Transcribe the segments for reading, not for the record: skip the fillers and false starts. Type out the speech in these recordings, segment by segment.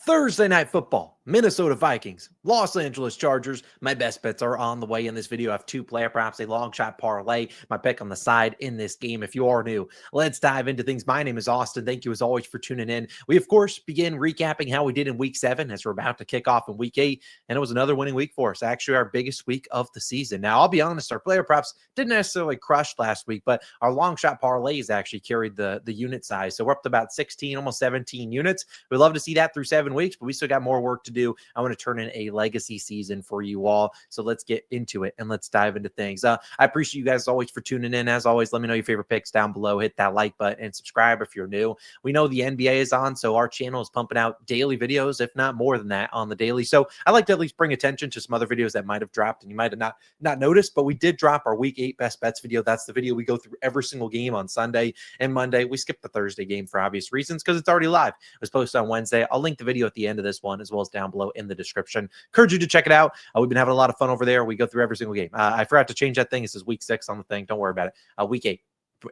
Thursday night football, Minnesota Vikings, Los Angeles Chargers. My best bets are on the way in this video. I have two player props, a long shot parlay, my pick on the side in this game. If you are new, let's dive into things. My name is Austin. Thank you as always for tuning in. We, of course, begin recapping how we did in week 7 as we're about to kick off in week 8. And it was another winning week for us, actually our biggest week of the season. Now, I'll be honest, our player props didn't necessarily crush last week, but our long shot parlays actually carried the unit size. So we're up to about 16, almost 17 units. We'd love to see that through 7 weeks, but we still got more work to do. I want to turn in a legacy season for you all. So let's get into it and let's dive into things. I appreciate you guys always for tuning in. As always, let me know your favorite picks down below. Hit that like button and subscribe if you're new. We know the NBA is on, so our channel is pumping out daily videos, if not more than that, on the daily. So I like to at least bring attention to some other videos that might have dropped and you might have not noticed, but we did drop our week 8 best bets video. That's the video we go through every single game on Sunday and Monday. We skipped the Thursday game for obvious reasons because it's already live. It was posted on Wednesday. I'll link the video at the end of this one as well as down below in the description. Encourage you to check it out. We've been having a lot of fun over there. We go through every single game. I forgot to change that thing. It says week 6 on the thing. Don't worry about it. Week 8,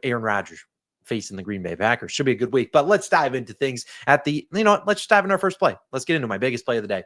Aaron Rodgers facing the Green Bay Packers. Should be a good week. But let's dive into things let's just dive into our first play. Let's get into my biggest play of the day.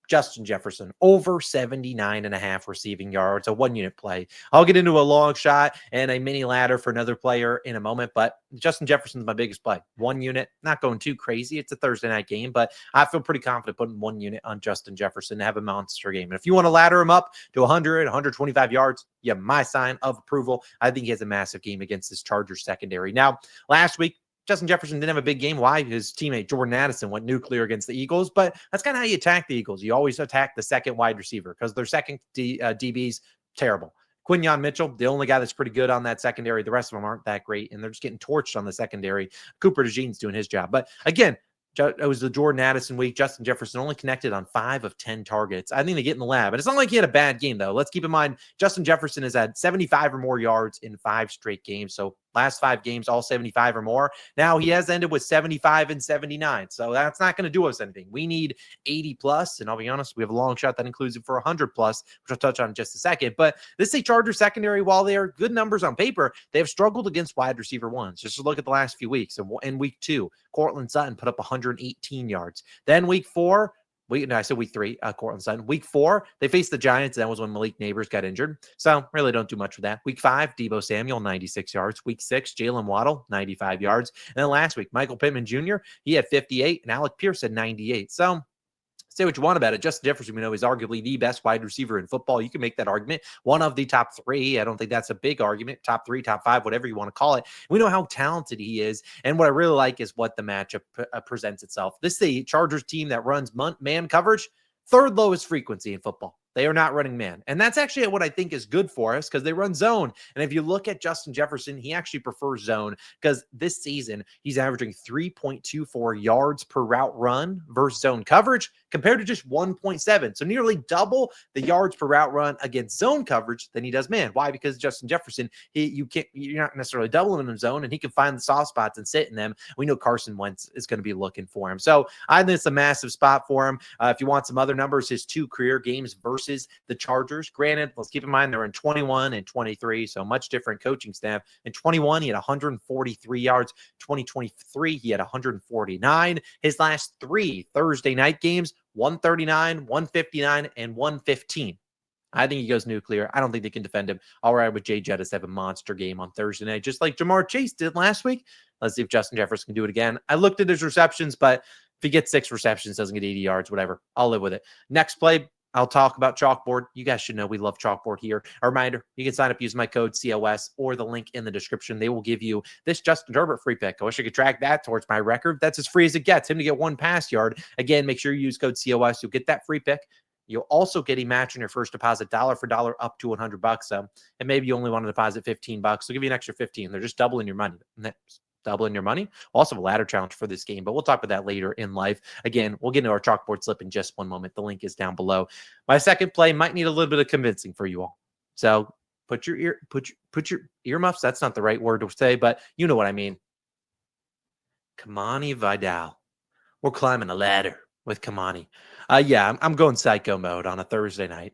Justin Jefferson, over 79.5 receiving yards, a 1-unit play. I'll get into a long shot and a mini ladder for another player in a moment, but Justin Jefferson's my biggest play. 1 unit, not going too crazy. It's a Thursday night game, but I feel pretty confident putting 1 unit on Justin Jefferson to have a monster game. And if you want to ladder him up to 100, 125 yards, yeah, my sign of approval. I think he has a massive game against this Chargers secondary. Now, last week, Justin Jefferson didn't have a big game. Why? His teammate Jordan Addison went nuclear against the Eagles, but that's kind of how you attack the Eagles. You always attack the second wide receiver because their second DB's terrible. Quinyon Mitchell, the only guy that's pretty good on that secondary. The rest of them aren't that great, and they're just getting torched on the secondary. Cooper DeJean's doing his job. But again, it was the Jordan Addison week. Justin Jefferson only connected on 5 of 10 targets. I think they get in the lab. And it's not like he had a bad game, though. Let's keep in mind, Justin Jefferson has had 75 or more yards in 5 straight games. So last 5 games, all 75 or more. Now he has ended with 75 and 79. So that's not going to do us anything. We need 80 plus. And I'll be honest, we have a long shot that includes it for 100 plus, which I'll touch on in just a second. But this is a Chargers secondary. While they are good numbers on paper, they have struggled against wide receiver ones. Just look at the last few weeks. In week 2, Cortland Sutton put up 118 yards. Then week 4, I said week 3, Cortland Sutton. Week 4, they faced the Giants. That was when Malik Neighbors got injured. So really don't do much with that. Week 5, Deebo Samuel, 96 yards. Week 6, Jalen Waddle, 95 yards. And then last week, Michael Pittman Jr., he had 58, and Alec Pierce had 98. So say what you want about it. Justin Jefferson, we know, is arguably the best wide receiver in football. You can make that argument. One of the top 3. I don't think that's a big argument. Top 3, top 5, whatever you want to call it. We know how talented he is. And what I really like is what the matchup presents itself. This is a Chargers team that runs man coverage, 3rd lowest frequency in football. They are not running man. And that's actually what I think is good for us because they run zone. And if you look at Justin Jefferson, he actually prefers zone because this season he's averaging 3.24 yards per route run versus zone coverage compared to just 1.7. So nearly double the yards per route run against zone coverage than he does man. Why? Because Justin Jefferson, you're not necessarily doubling him in zone and he can find the soft spots and sit in them. We know Carson Wentz is going to be looking for him. So I think it's a massive spot for him. If you want some other numbers, his 2 career games versus the Chargers. Granted, let's keep in mind they're in 21 and 23, so much different coaching staff. In 21, he had 143 yards. 2023, he had 149. His last 3 Thursday night games, 139, 159, and 115. I think he goes nuclear. I don't think they can defend him. I'll ride with Jay Jettis have a monster game on Thursday night, just like Jamar Chase did last week. Let's see if Justin Jefferson can do it again. I looked at his receptions, but if he gets 6 receptions, doesn't get 80 yards, whatever, I'll live with it. Next play, I'll talk about Chalkboard. You guys should know we love Chalkboard here. A reminder, you can sign up using my code COS or the link in the description. They will give you this Justin Herbert free pick. I wish I could track that towards my record. That's as free as it gets. Him to get 1 pass yard. Again, make sure you use code COS. You'll get that free pick. You'll also get a match on your first deposit, dollar for dollar, up to $100. So, and maybe you only want to deposit $15. They'll give you an extra 15. They're just doubling your money. Doubling your money. We'll also have a ladder challenge for this game, but we'll talk about that later in life. Again, we'll get into our Chalkboard slip in just one moment. The link is down below. My second play might need a little bit of convincing for you all. So put your earmuffs. That's not the right word to say, but you know what I mean. Kamani Vidal. We're climbing a ladder with Kamani. Yeah, I'm going psycho mode on a Thursday night.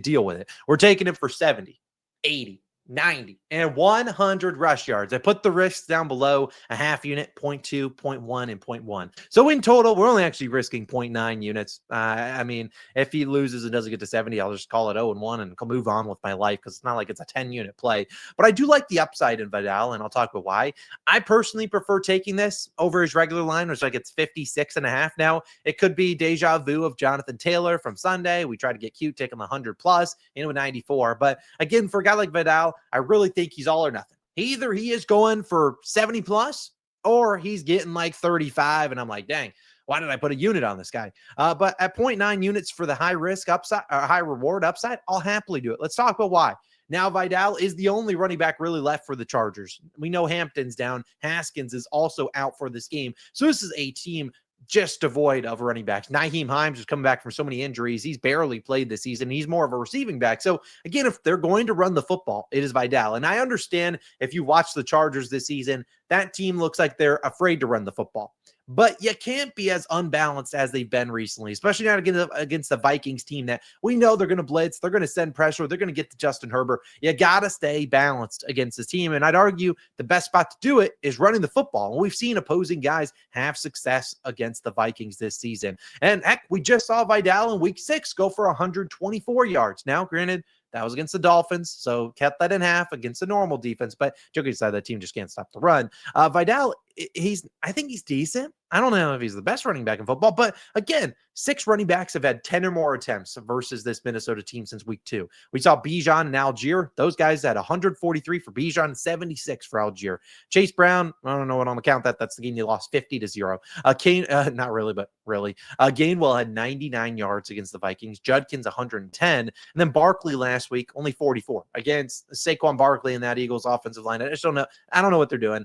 Deal with it. We're taking it for 70, 80, 90 and 100 rush yards. I put the risks down below: a half unit, 0.2, 0.1, and 0.1. So in total, we're only actually risking 0.9 units. I mean, if he loses and doesn't get to 70, I'll just call it 0-1 and move on with my life, because it's not like it's a 10-unit play. But I do like the upside in Vidal, and I'll talk about why. I personally prefer taking this over his regular line, which like it's 56.5 now. It could be deja vu of Jonathan Taylor from Sunday. We tried to get cute, taking the 100 plus into a 94. But again, for a guy like Vidal, I really think he's all or nothing. Either he is going for 70 plus, or he's getting like 35. And I'm like, dang, why did I put a unit on this guy? But at 0.9 units for the high risk upside, or high reward upside, I'll happily do it. Let's talk about why. Now, Vidal is the only running back really left for the Chargers. We know Hampton's down. Haskins is also out for this game. So this is a team just devoid of running backs. Nyheim Hines is coming back from so many injuries. He's barely played this season. He's more of a receiving back. So again, if they're going to run the football, it is Vidal. And I understand, if you watch the Chargers this season, that team looks like they're afraid to run the football. But you can't be as unbalanced as they've been recently, especially not against the Vikings team that we know they're going to blitz, they're going to send pressure, they're going to get to Justin Herbert. You got to stay balanced against this team. And I'd argue the best spot to do it is running the football. And we've seen opposing guys have success against the Vikings this season. And heck, we just saw Vidal in week 6 go for 124 yards. Now, granted, that was against the Dolphins, so kept that in half against a normal defense. But joking aside, that team just can't stop the run. Vidal, I think he's decent. I don't know if he's the best running back in football, but again, 6 running backs have had 10 or more attempts versus this Minnesota team since week 2. We saw Bijan and Algier. Those guys had 143 for Bijan, 76 for Algier. Chase Brown, I don't know what I'm going to count that. That's the game you lost 50-0. Kane, not really, but really. Gainwell had 99 yards against the Vikings. Judkins, 110. And then Barkley last week, only 44. Against Saquon Barkley and that Eagles offensive line. I just don't know. I don't know what they're doing.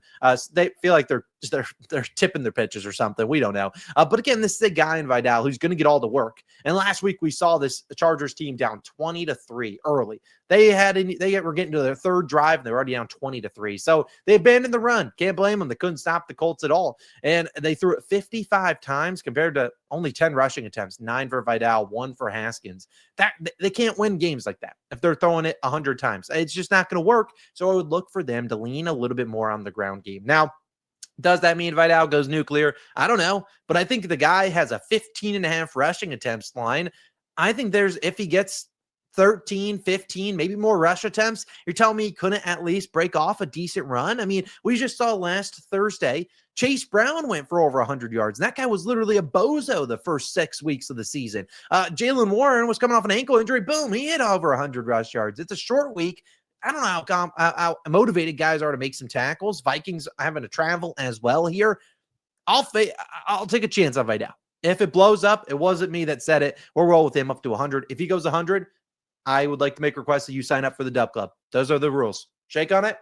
They feel like they're tipping their pitches or something. We don't know. But again, this is a guy in Vidal who's going to get all the work. And last week we saw the Chargers team down 20-3 early. They were getting to their third drive, and they're already down 20-3. So they abandoned the run. Can't blame them. They couldn't stop the Colts at all. And they threw it 55 times compared to only 10 rushing attempts, 9 for Vidal, 1 for Haskins. That they can't win games like that if they're throwing it 100 times. It's just not going to work. So I would look for them to lean a little bit more on the ground game. Now, does that mean Vidal goes nuclear? I don't know. But I think the guy has a 15.5 rushing attempts line. I think if he gets 13, 15, maybe more rush attempts, you're telling me he couldn't at least break off a decent run? I mean, we just saw last Thursday, Chase Brown went for over 100 yards. And that guy was literally a bozo the first 6 weeks of the season. Jalen Warren was coming off an ankle injury. Boom, he hit over 100 rush yards. It's a short week. I don't know how motivated guys are to make some tackles. Vikings having to travel as well here. I'll take a chance on Vidal. If it blows up, it wasn't me that said it. We'll roll with him up to 100. If he goes 100, I would like to make requests that you sign up for the Dub Club. Those are the rules. Shake on it.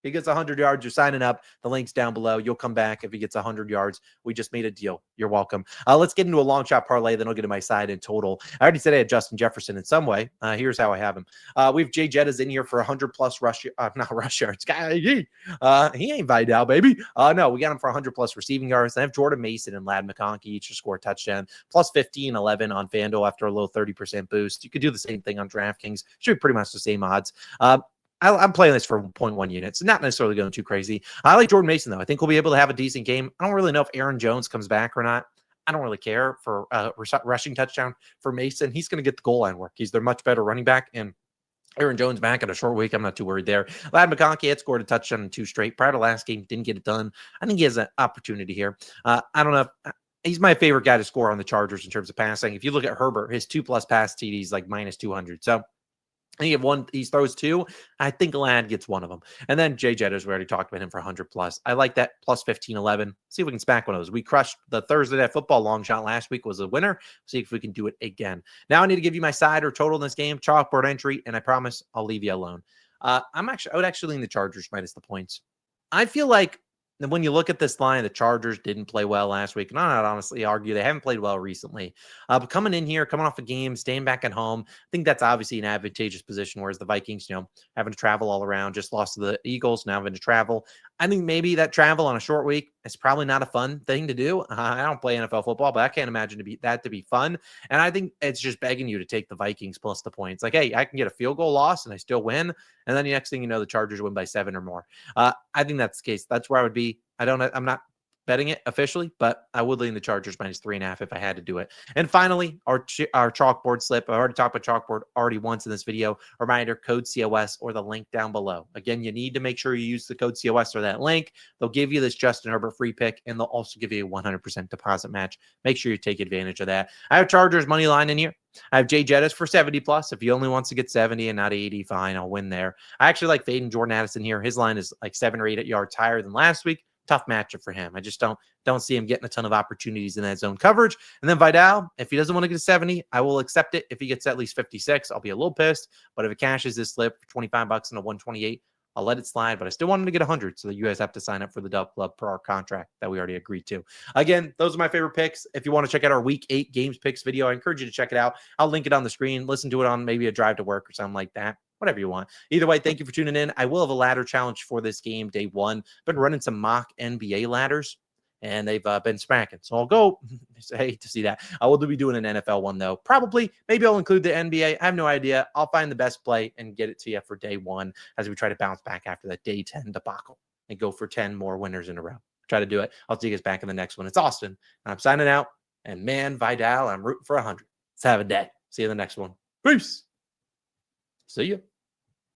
If he gets 100 yards, you're signing up. The link's down below. You'll come back if he gets 100 yards. We just made a deal. You're welcome. Let's get into a long shot parlay. Then I'll get to my side in total. I already said I had Justin Jefferson in some way. Here's how I have him. We have Jay Jettas in here for 100 plus not rush yards. He ain't Vidal, baby. No, we got him for 100 plus receiving yards. I have Jordan Mason and Lad McConkey each to score a touchdown. Plus 15, 11 on FanDuel after a low 30% boost. You could do the same thing on DraftKings. Should be pretty much the same odds. I'm playing this for 0.1 units, not necessarily going too crazy. I like Jordan Mason, though. I think we'll be able to have a decent game. I don't really know if Aaron Jones comes back or not. I don't really care for rushing touchdown for Mason. He's going to get the goal line work. He's their much better running back, and Aaron Jones back in a short week. I'm not too worried there. Lad McConkey had scored a touchdown in 2 straight. Prior to last game, didn't get it done. I think he has an opportunity here. I don't know if he's my favorite guy to score on the Chargers in terms of passing. If you look at Herbert, his 2+ pass TDs like minus 200. So I think he throws 2. I think Lad gets 1 of them. And then Jay Jettas, we already talked about him for 100 plus. I like that plus 15, 11. See if we can smack one of those. We crushed the Thursday Night Football long shot last week, was a winner. See if we can do it again. Now I need to give you my side or total in this game, chalkboard entry, and I promise I'll leave you alone. I would actually lean the Chargers minus the points. I feel like when you look at this line, the Chargers didn't play well last week. And I'd honestly argue they haven't played well recently. But coming in here, coming off a game, staying back at home, I think that's obviously an advantageous position. Whereas the Vikings, having to travel all around, just lost to the Eagles, now having to travel. I think maybe that travel on a short week is probably not a fun thing to do. I don't play NFL football, but I can't imagine to be fun. And I think it's just begging you to take the Vikings plus the points. Like, hey, I can get a field goal loss and I still win. And then the next thing you know, the Chargers win by 7 or more. I think that's the case. That's where I would be. I'm not betting it officially, but I would lean the Chargers minus 3.5 if I had to do it. And finally, our chalkboard slip. I've already talked about chalkboard already once in this video. Reminder, code COS or the link down below. Again, you need to make sure you use the code COS or that link. They'll give you this Justin Herbert free pick, and they'll also give you a 100% deposit match. Make sure you take advantage of that. I have Chargers money line in here. I have Jay Jettis for 70 plus. If he only wants to get 70 and not 80, fine, I'll win there. I actually like fading Jordan Addison here. His line is like 7 or 8 yards higher than last week. Tough matchup for him. I just don't see him getting a ton of opportunities in that zone coverage. And then Vidal, if he doesn't want to get 70, I will accept it. If he gets at least 56, I'll be a little pissed. But if it cashes this slip for 25 bucks and a 128, I'll let it slide. But I still want him to get 100, so that you guys have to sign up for the Dub Club per our contract that we already agreed to. Again, those are my favorite picks. If you want to check out our Week 8 Games Picks video, I encourage you to check it out. I'll link it on the screen. Listen to it on maybe a drive to work or something like that. Whatever you want. Either way, thank you for tuning in. I will have a ladder challenge for this game, day 1. Been running some mock NBA ladders, and they've been smacking. So I'll go. I hate to see that. I will be doing an NFL one, though. Probably, maybe I'll include the NBA. I have no idea. I'll find the best play and get it to you for day 1 as we try to bounce back after that day 10 debacle and go for 10 more winners in a row. Try to do it. I'll see you guys back in the next one. It's Austin. I'm signing out. And man, Vidal, I'm rooting for 100. Let's have a day. See you in the next one. Peace. See you.